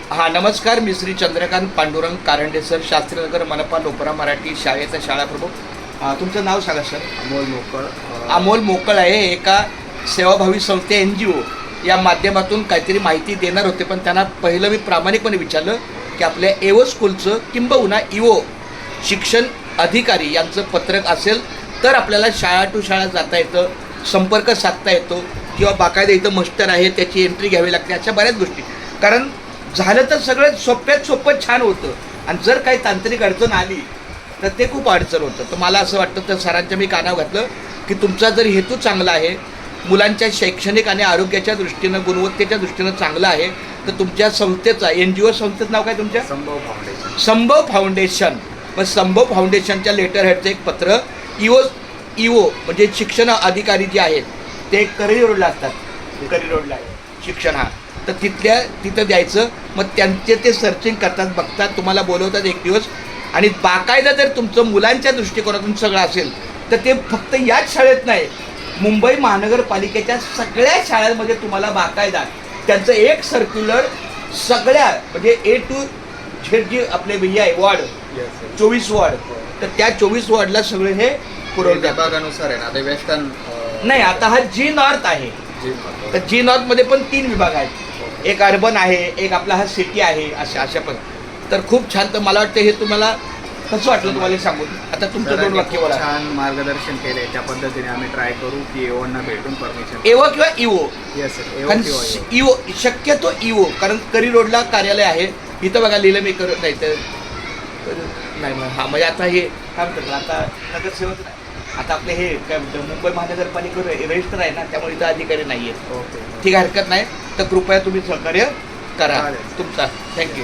हां नमस्कार, मी श्री चंद्रकांत पांडुरंग कारंडे सर, शास्त्रीनगर मनपा लोपरा मराठी शाळेचा शाळा प्रमुख. तुमचं नाव सांगा सर. अमोल मोकळ. अमोल मोकळ आहे. एका सेवाभावी संस्थे NGO या माध्यमातून काहीतरी माहिती देणार होते, पण त्यांना पहिलं मी प्रामाणिकपणे विचारलं की आपल्या एवो स्कूलचं किंबहुना इवो शिक्षण अधिकारी यांचं पत्रक असेल तर आपल्याला शाळा टू शाळा जाता येतं, संपर्क साधता येतो, किंवा बाकायदा इथं मस्टर आहे त्याची एंट्री घ्यावी लागते, अशा बऱ्याच गोष्टी. कारण झालं तर सगळं सोप्यात सोपं छान होतं, आणि जर काही तांत्रिक अडचण आली तर ते खूप अडचण होतं. तर मला असं वाटतं, तर सरांच्या मी कानावर घातलं की तुमचा जर हेतू चांगला आहे, मुलांच्या शैक्षणिक आणि आरोग्याच्या दृष्टीनं, गुणवत्तेच्या दृष्टीनं चांगला आहे, तर तुमच्या संस्थेचा NGO संस्थेचं नाव काय तुमच्या? संभव फाउंडेशन. संभव फाउंडेशन. मग संभव फाउंडेशनच्या लेटर हेडचं एक पत्र इवो म्हणजे शिक्षण अधिकारी जे आहेत ते करी रोडला असतात, करी रोडला आहे शिक्षण, हा तर तिथं द्यायचं. मग त्यांचे ते सर्चिंग करतात, बघतात, तुम्हाला बोलवतात एक दिवस. आणि बाकायदा जर तुमचं मुलांच्या दृष्टिकोनातून सगळं असेल तर ते फक्त याच शाळेत नाही, मुंबई महानगरपालिकेच्या सगळ्या शाळांमध्ये तुम्हाला बाकायदा त्यांचं एक सर्क्युलर सगळ्या म्हणजे A to Z जी आपले भैया आहे वॉर्ड 24 वॉर्ड, तर त्या 24 वॉर्डला सगळे हे पुरवतात. विभागानुसार आहे ना, आता वेस्टर्न नाही, आता हा G नॉर्थ आहे. तर G नॉर्थमध्ये पण 3 विभाग आहेत, एक अर्बन आहे, एक आपला हा सिटी आहे, अशा पण. तर खूप छान. तर मला वाटतं हे तुम्हाला कसं वाटलं तुम्हाला सांगून. आता तुमचं 2 वाक्य बोला. छान मार्गदर्शन केले, त्या पद्धतीने आम्ही ट्राय करू की एवोना भेटून परमिशन. एवो किंवा इवो, येस कारण इवो शक्यतो इवो, कारण करी रोडला कार्यालय आहे. इथं बघा लिहिलं मी करत नाही तर नाही हां, म्हणजे आता हे काय म्हणतात, आता नगरसेवक नाही, आता आपले हे काय म्हणतात मुंबई महानगरपालिकेवर रजिस्टर आहे ना, त्यामुळे इथं अधिकारी नाही आहेत. ओके. ठीक आहे, हरकत नाही. तर कृपया तुम्ही सहकार्य करा. चालेल. तुमचा थँक्यू.